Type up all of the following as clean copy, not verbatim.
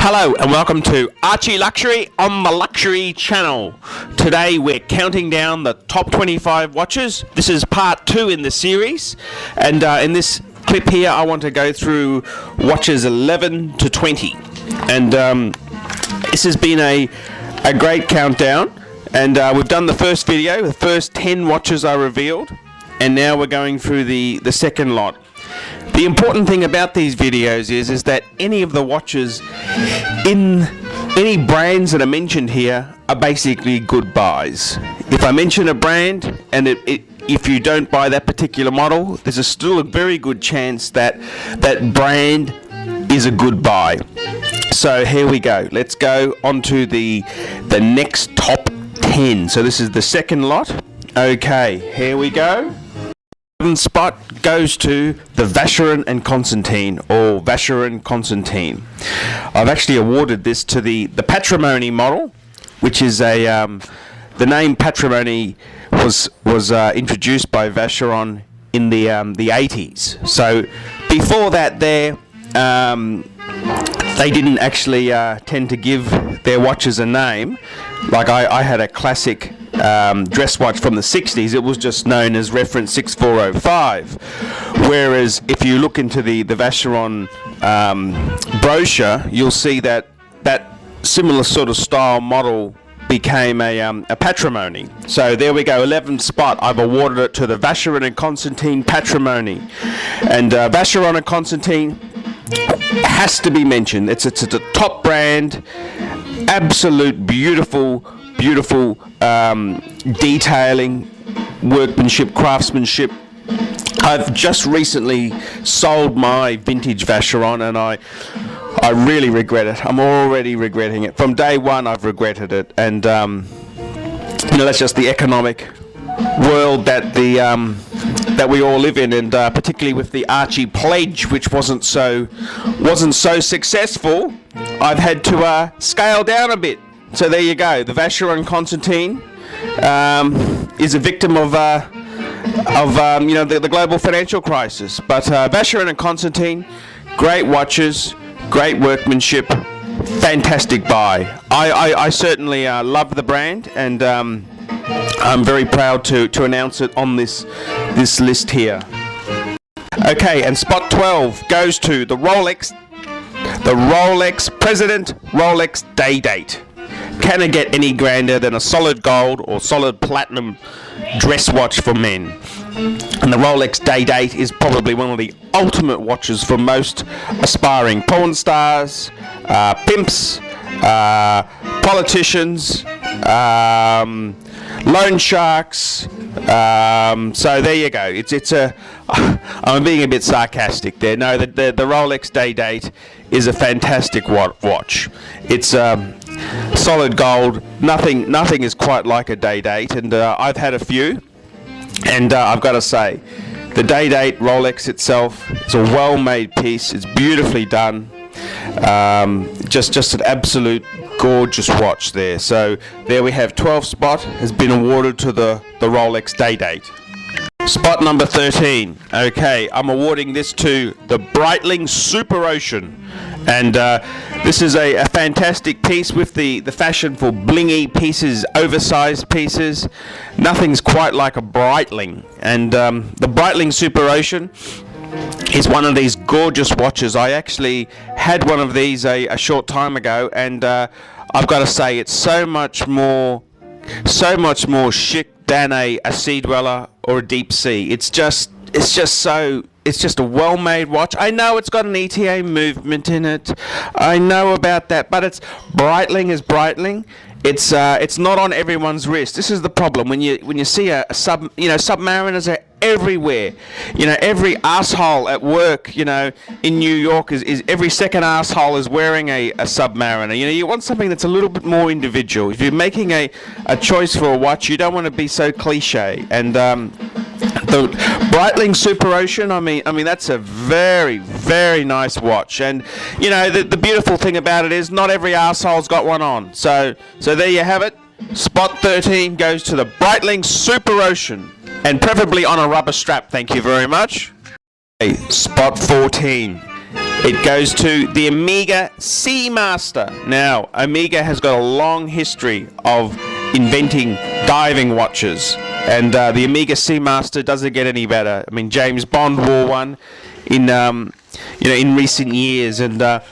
Hello and welcome to Archie Luxury on the Luxury Channel. Today we're counting down the top 25 watches. This is part 2 in the series, and in this clip here I want to go through watches 11 to 20. And this has been a great countdown, and we've done the first video, the first 10 watches I revealed, and now we're going through the second lot. The important thing about these videos is that any of the watches in any brands that are mentioned here are basically good buys. If I mention a brand and if you don't buy that particular model, there's still a very good chance that that brand is a good buy. So here we go. Let's go on to the next top 10. So this is the second lot. Okay, here we go. Spot goes to the Vacheron and Constantin, or Vacheron Constantin. I've actually awarded this to the Patrimony model, which is the name Patrimony was introduced by Vacheron in the 80s. So before that, they didn't actually tend to give their watches a name. Like I had a classic dress watch from the 60s. It was just known as reference 6405. Whereas if you look into the Vacheron brochure, you'll see that similar sort of style model became a Patrimony. So there we go, 11th spot. I've awarded it to the Vacheron and Constantin Patrimony. And Vacheron and Constantin has to be mentioned. It's a top brand, absolute beautiful detailing, workmanship, craftsmanship. I've just recently sold my vintage Vacheron, and I really regret it. I'm already regretting it. From day one I've regretted it, and that's just the economic world that we all live in, and particularly with the Archie pledge, which wasn't so successful, I've had to scale down a bit. So there you go. The Vacheron Constantin is a victim of the global financial crisis. But Vacheron and Constantin, great watches, great workmanship, fantastic buy. I certainly love the brand, and I'm very proud to announce it on this list here. Okay, and spot 12 goes to the Rolex President Rolex Day Date. Can it get any grander than a solid gold or solid platinum dress watch for men? And the Rolex Day Date is probably one of the ultimate watches for most aspiring porn stars, pimps, politicians, loan sharks. So there you go. I'm being a bit sarcastic there. No, the Rolex Day Date is a fantastic watch. It's solid gold. Nothing is quite like a Day Date, and I've had a few, and I've got to say, the Day Date Rolex itself is a well-made piece. It's beautifully done. Just an absolute gorgeous watch there. So there we have 12th spot has been awarded to the Rolex Day Date. Spot number 13. Okay, I'm awarding this to the Breitling Super Ocean, and this is a fantastic piece with the fashion for blingy pieces, oversized pieces. Nothing's quite like a Breitling, and the Breitling Super Ocean is one of these gorgeous watches. I actually had one of these a short time ago, and I've got to say it's so much more chic than a Sea Dweller or a Deep Sea. It's just a well-made watch. I know it's got an ETA movement in it. I know about that, but it's Breitling is Breitling. It's not on everyone's wrist. This is the problem when you see Submariners are everywhere. Every asshole at work, in New York is every second asshole is wearing a Submariner. You want something that's a little bit more individual. If you're making a choice for a watch, you don't want to be so cliche. And the Breitling Super Ocean, I mean that's a very, very nice watch. And the beautiful thing about it is not every asshole's got one on. So there you have it. Spot 13 goes to the Breitling Super Ocean, and preferably on a rubber strap. Thank you very much. Okay, spot 14. It goes to the Omega Seamaster. Now, Omega has got a long history of inventing diving watches, and the Omega Seamaster doesn't get any better. I mean, James Bond wore one in in recent years, and the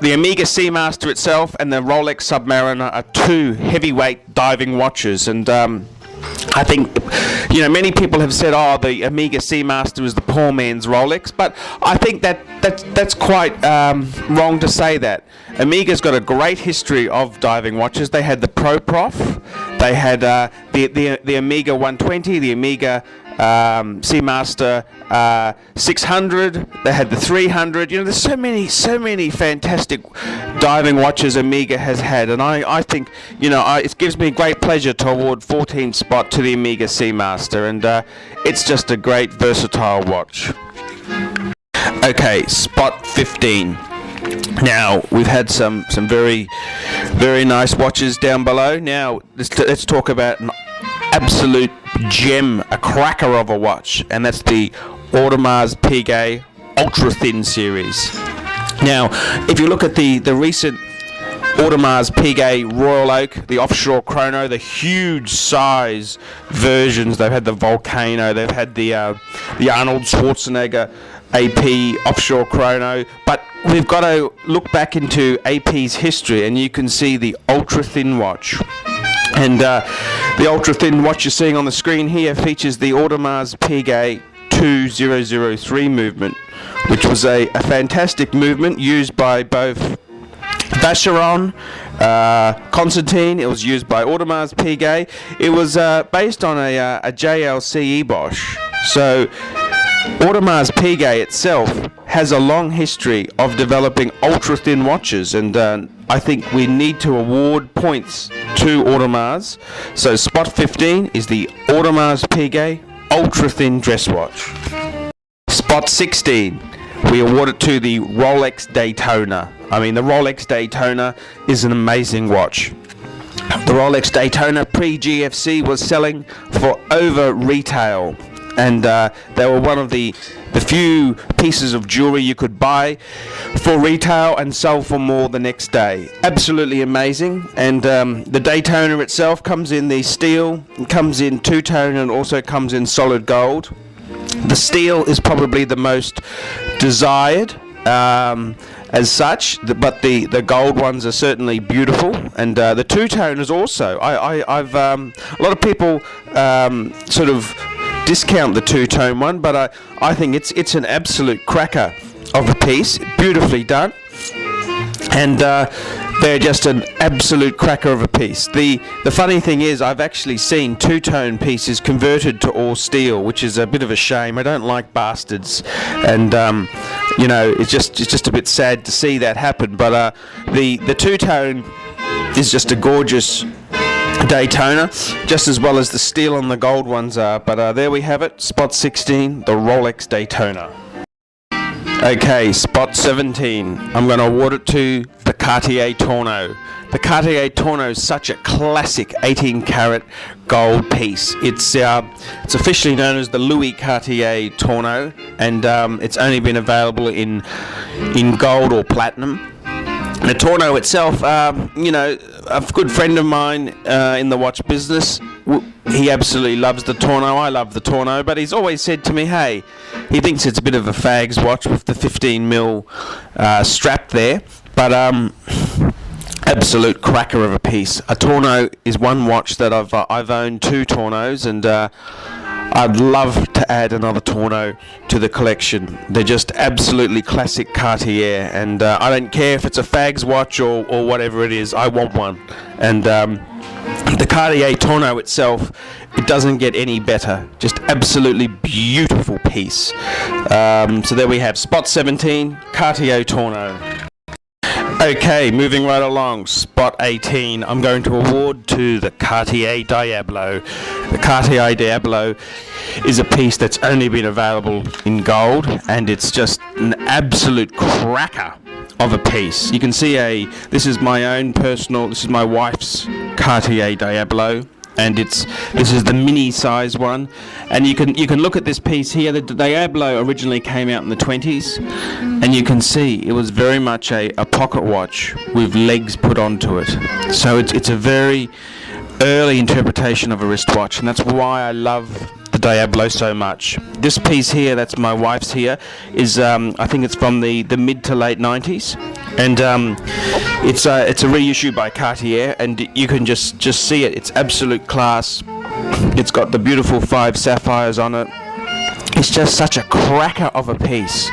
Omega Seamaster itself and the Rolex Submariner are two heavyweight diving watches, and I think, many people have said, oh, the Omega Seamaster is the poor man's Rolex, but I think that's quite wrong to say that. Omega's got a great history of diving watches. They had the Pro Prof, they had the Omega 120, the Omega Seamaster 600, they had the 300. There's so many fantastic diving watches Omega has had, and I think, it gives me great pleasure to award 14th spot to the Omega Seamaster, and it's just a great versatile watch. Okay, spot 15. Now, we've had some very, very nice watches down below. Now, let's talk about an absolute gem, a cracker of a watch, and that's the Audemars Piguet Ultra Thin series. Now, if you look at the recent Audemars Piguet Royal Oak, the offshore chrono, the huge size versions, they've had the Volcano, they've had the Arnold Schwarzenegger AP offshore chrono, but we've got to look back into AP's history, and you can see the ultra thin watch. And the ultra thin watch you're seeing on the screen here features the Audemars Piguet 2003 movement, which was a fantastic movement used by both Vacheron, Constantin. It was used by Audemars Piguet. It was based on a JLC Bosch. So Audemars Piguet itself has a long history of developing ultra-thin watches, and I think we need to award points to Audemars. So spot 15 is the Audemars Piguet ultra-thin dress watch. Spot 16, we award it to the Rolex Daytona. I mean, the Rolex Daytona is an amazing watch. The Rolex Daytona pre-GFC was selling for over retail, and they were one of the few pieces of jewelry you could buy for retail and sell for more the next day. Absolutely amazing. And the Daytona itself comes in the steel, comes in two-tone, and also comes in solid gold. The steel is probably the most desired as such, but the gold ones are certainly beautiful, and the two-tone is also. I've a lot of people sort of discount the two-tone one, but I think it's an absolute cracker of a piece, beautifully done, and they're just an absolute cracker of a piece. The funny thing is, I've actually seen two-tone pieces converted to all steel, which is a bit of a shame. I don't like bastards, and it's just a bit sad to see that happen. But the two-tone is just a gorgeous Daytona, just as well as the steel and the gold ones are. But there we have it, spot 16, the Rolex Daytona. Okay, spot 17, I'm going to award it to the Cartier Tourneau. The Cartier Tourneau is such a classic 18 karat gold piece. It's officially known as the Louis Cartier Tourneau, and it's only been available in gold or platinum. The Tourneau itself, a good friend of mine in the watch business, he absolutely loves the Tourneau. I love the Tourneau, but he's always said to me, hey, he thinks it's a bit of a fag's watch with the 15mm strap there, but absolute cracker of a piece. A Tourneau is one watch that I've owned two Tourneaus, and I'd love to add another Tourneau to the collection. They're just absolutely classic Cartier, and I don't care if it's a fag's watch or whatever it is, I want one. And the Cartier Tourneau itself, it doesn't get any better. Just absolutely beautiful piece. So there we have spot 17, Cartier Tourneau. Okay, moving right along, spot 18, I'm going to award to the Cartier Diablo. The Cartier Diablo is a piece that's only been available in gold, and it's just an absolute cracker of a piece. You can see this is my wife's Cartier Diablo, and this is the mini size one, and you can look at this piece here. The Diablo originally came out in the 20s, and you can see it was very much a pocket watch with legs put onto it. So it's a very early interpretation of a wristwatch, and that's why I love the Diablo so much. This piece here, that's my wife's here, is I think it's from the mid to late 90s, and it's a reissue by Cartier, and you can just see it. It's absolute class. It's got the beautiful 5 sapphires on it. It's just such a cracker of a piece,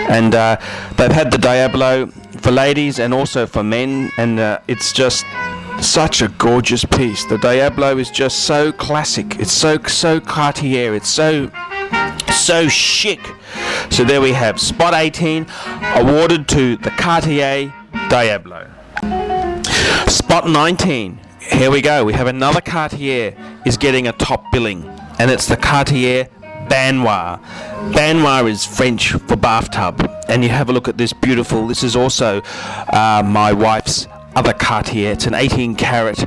and they've had the Diablo for ladies and also for men, and it's just such a gorgeous piece. The Diablo is just so classic. It's so Cartier. It's so chic. So there we have Spot 18 awarded to the Cartier Diablo. Spot 19. Here we go. We have another Cartier is getting a top billing, and it's the Cartier Baignoire. Baignoire is French for bathtub, and you have a look at this beautiful. This is also my wife's other Cartier. It's an 18 karat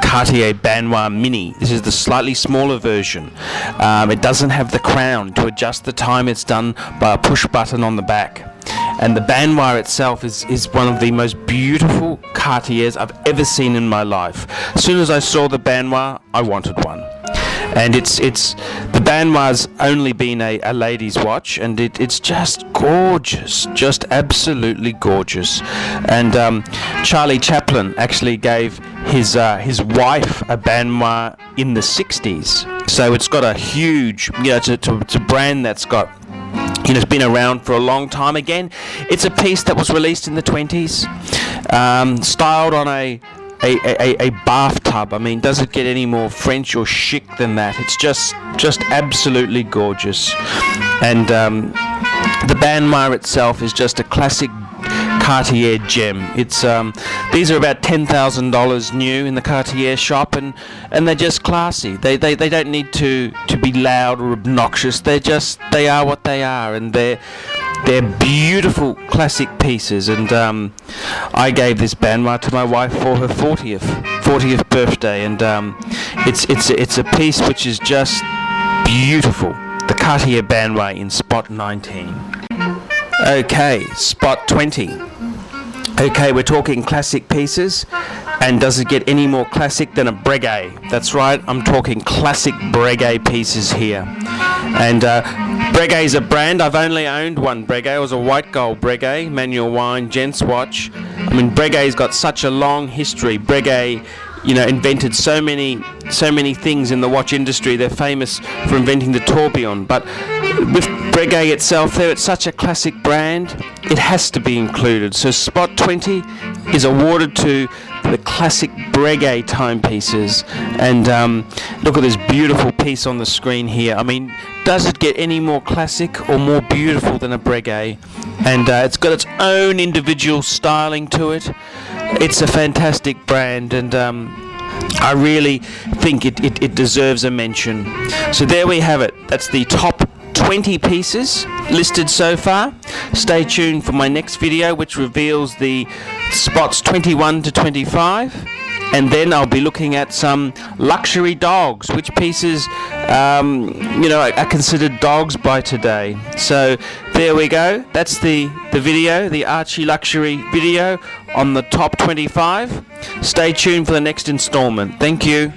Cartier Baignoire Mini. This is the slightly smaller version. It doesn't have the crown. To adjust the time, it's done by a push button on the back. And the Baignoire itself is one of the most beautiful Cartiers I've ever seen in my life. As soon as I saw the Baignoire, I wanted one. And the Baignoire's only been a ladies' watch, and it's just gorgeous, just absolutely gorgeous. And Charlie Chaplin actually gave his wife a Baignoire in the 60s. So it's got a huge, it's a brand that's got, it's been around for a long time. Again, it's a piece that was released in the 20s, styled on a bathtub. I mean, does it get any more French or chic than that? It's just absolutely gorgeous. And the Baignoire itself is just a classic Cartier gem. It's these are about $10,000 new in the Cartier shop, and they're just classy. They don't need to be loud or obnoxious. They are what they are, and they're beautiful classic pieces. And I gave this Baignoire to my wife for her 40th birthday, and it's a piece which is just beautiful. The Cartier Baignoire in Spot 19. Okay, Spot 20. Okay, we're talking classic pieces, and does it get any more classic than a Breguet? That's right, I'm talking classic Breguet pieces here. And Breguet's a brand. I've only owned one Breguet. It was a white gold Breguet, manual wind, gents watch. I mean, Breguet's got such a long history. Breguet, invented so many things in the watch industry. They're famous for inventing the tourbillon. But with Breguet itself, it's such a classic brand, it has to be included. So Spot 20 is awarded to the classic Breguet timepieces. And look at this beautiful piece on the screen here. I mean, does it get any more classic or more beautiful than a Breguet? And it's got its own individual styling to it. It's a fantastic brand, and I really think it deserves a mention. So there we have it. That's the top 20 pieces listed so far. Stay tuned for my next video, which reveals the spots 21 to 25. And then I'll be looking at some luxury dogs, which pieces, are considered dogs by today. So there we go. That's the video, the Archie Luxury video on the top 25. Stay tuned for the next installment. Thank you.